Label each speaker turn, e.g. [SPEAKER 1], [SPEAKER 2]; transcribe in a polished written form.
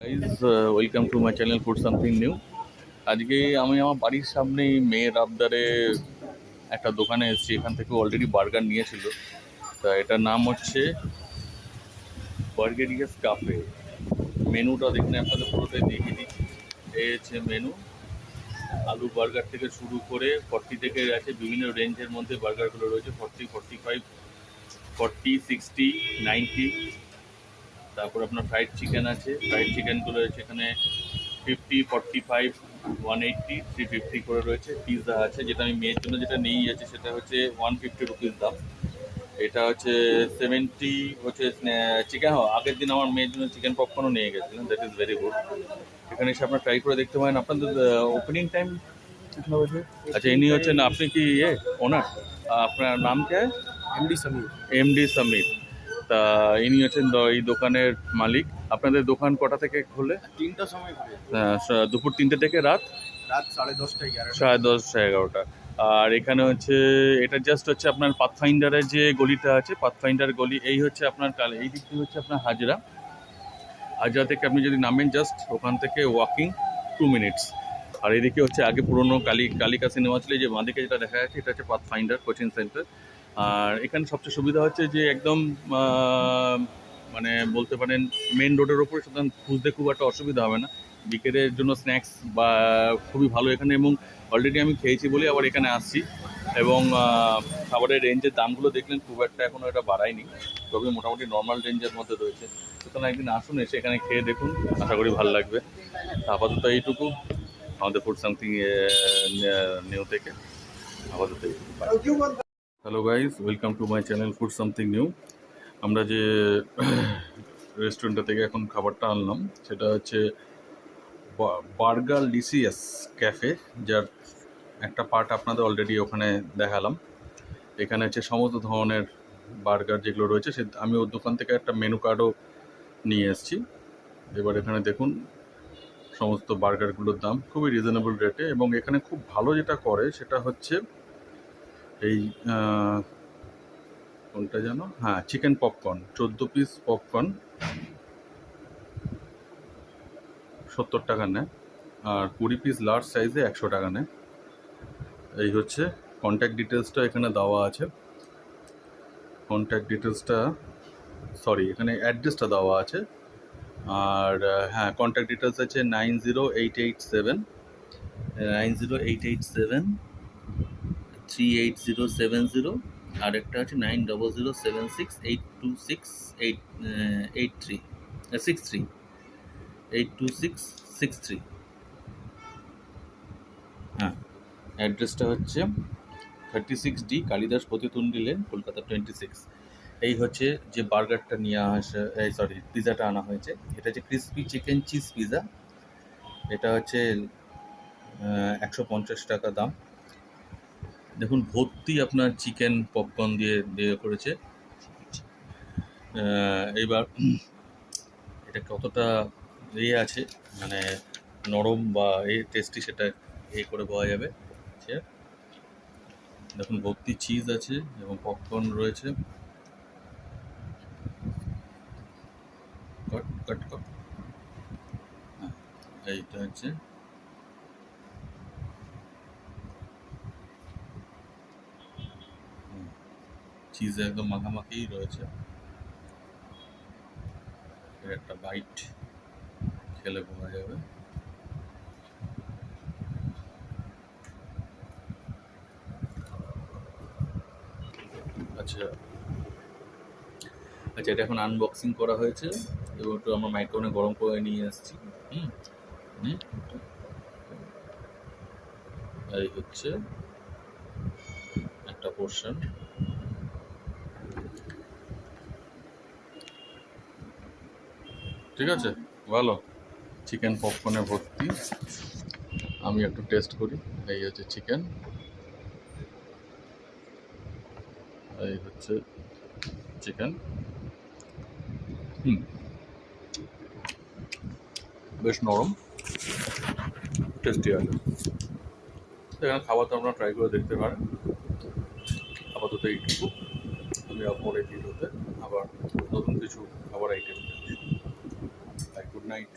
[SPEAKER 1] Guys welcome to my channel food something new. আজকে আমি আমার বাড়ির সামনেই মেয়ের আবদারে একটা দোকানে এসেছি। এখান থেকে অলরেডি বার্গার নিয়েছিল। তা এটার নাম হচ্ছে বার্গেরিয়াস কাফে। মেনুটা দেখুন, আপনাদের পুরোটাই দেখিয়ে দিই। এই হচ্ছে মেনু। আলু বার্গার থেকে শুরু করে 40 থেকে আছে, বিভিন্ন রেঞ্জের মধ্যে বার্গারগুলো রয়েছে। 40, 45, 40, 60, 90। তারপর আপনার ফ্রাইড চিকেন আছে। ফ্রাইড চিকেনগুলো রয়েছে এখানে 50, 45, 180, 350 করে রয়েছে। পিৎজা আছে, যেটা আমি মেয়ের জন্য যেটা নিয়ে যাচ্ছি সেটা হচ্ছে 150 রুপিস দাম। এটা হচ্ছে 70 হচ্ছে চিকেন। আগের দিন আমার মেয়ের জন্য চিকেন পপকর্নও নিয়ে গেছিলাম, দ্যাট ইজ ভেরি গুড। এখানে এসে আপনার ট্রাই করে দেখতে পারেন। আপনাদের ওপেনিং টাইম कितना बजे? अच्छा, इन्हीं হচ্ছেন আপনি কি ওনার? আপনার নাম কে?
[SPEAKER 2] एमडी समीर।
[SPEAKER 1] এমডি সমীর। তা ইনি হচ্ছেন এই দোকানের মালিক। আপনাদের দোকান কটা থেকে খোলে?
[SPEAKER 2] 3টা সময় খুলে,
[SPEAKER 1] দুপুর 3টে থেকে রাত
[SPEAKER 2] রাত 10:30 11টা।
[SPEAKER 1] 10:30, 11টা। আর এখানে হচ্ছে এটা জাস্ট হচ্ছে আপনার পাথফাইন্ডারের যে গলিটা আছে, পাথফাইন্ডার গলি। এই হচ্ছে আপনার এই দিক থেকে হচ্ছে আপনার হাজরা। হাজরা থেকে আপনি যদি নামেন জাস্ট ওখান থেকে ওয়াকিং 2 মিনিটস। আর এদিকে হচ্ছে আগে পুরনো কালিকা সিনেমা ছিল, যে বাঁদিকে যেটা দেখা যাচ্ছে এটা হচ্ছে পাথফাইন্ডার কোচিং সেন্টার। আর এখানে সবচেয়ে সুবিধা হচ্ছে যে একদম মানে বলতে পারেন মেন রোডের ওপরে, সুতরাং খুঁজতে খুব একটা অসুবিধা হবে না। বিকেলের জন্য স্ন্যাক্স বা খুবই ভালো এখানে, এবং অলরেডি আমি খেয়েছি বলে আবার এখানে আসছি। এবং খাবারের রেঞ্জের দামগুলো দেখলেন, খুব একটা এখনও এটা বাড়ায়নি, তবে মোটামুটি নর্মাল রেঞ্জের মধ্যে রয়েছে। সুতরাং একদিন আসুন, এসে এখানে খেয়ে দেখুন, আশা করি ভালো লাগবে। আপাতত এইটুকু আমাদের ফুড সামথিং নিউ থেকে। আপাতত এইটুকু। Hello guys, welcome to my channel food something new. আমরা যে রেস্টুরেন্টটা থেকে এখন খাবারটা আনলাম সেটা হচ্ছে বার্গার লিসিয়াস ক্যাফে, যার একটা পার্ট আপনাদের অলরেডি ওখানে দেখালাম। এখানে হচ্ছে সমস্ত ধরনের বার্গার যেগুলো রয়েছে, সে আমি ওর দোকান থেকে একটা মেনু কার্ডও নিয়ে এসেছি। এবার এখানে দেখুন সমস্ত বার্গারগুলোর দাম খুবই রিজনেবল রেটে। এবং এখানে খুব ভালো যেটা করে সেটা হচ্ছে এই কোনটা যেন, হ্যাঁ, চিকেন পপকর্ন। 14 পিস পপকর্ন 70 টাকা নেয়, আর 20 পিস লার্জ সাইজে 100 টাকা নেয়। এই হচ্ছে কন্ট্যাক্ট ডিটেলসটা এখানে দেওয়া আছে। কন্ট্যাক্ট ডিটেলসটা, সরি, এখানে অ্যাড্রেসটা দেওয়া আছে। আর হ্যাঁ, কন্ট্যাক্ট ডিটেলস আছে 908887 38070। আর একটা আছে 900076826863 হ্যাঁ। অ্যাড্রেসটা হচ্ছে 36D কালিদাস প্রতিতুণ্ডী লেন, কলকাতা 26। এই হচ্ছে যে বার্গারটা নিয়ে পিৎজাটা আনা হয়েছে। এটা হচ্ছে ক্রিসপি চিকেন চিজ পিৎজা। এটা হচ্ছে 150 টাকা দাম। দেখুন ভর্তি আপনার চিকেন পপকর্ন দিয়ে করেছে। এইবার এটা কতটা আছে, মানে নরম বা টেস্টি, সেটা করে পাওয়া যাবে। দেখুন ভর্তি চিজ আছে এবং পপকর্ন রয়েছে। এইটা হচ্ছে চিজ একদম মাখামাখিই রয়েছে। এর একটা বাইট খেলে পাওয়া যাবে। আচ্ছা, এটা এখন আনবক্সিং করা হয়েছে এবং একটু আমরা মাইক্রোওভেনে গরম করে নিয়ে আসছি। এই হচ্ছে একটা পোর্শন। ঠিক আছে, ভালো চিকেন পপকর্নে ভর্তি। আমি একটু টেস্ট করি। এই হচ্ছে চিকেন, এই হচ্ছে চিকেন। বেশ নরম, টেস্টি আছে। এখানে খাবার তো আপনারা ট্রাই করে দেখতে পারেন। আপাতত এইটুকু। আমি পরে ভিডিওতে আবার নতুন কিছু খাবার আইটেম। Good night.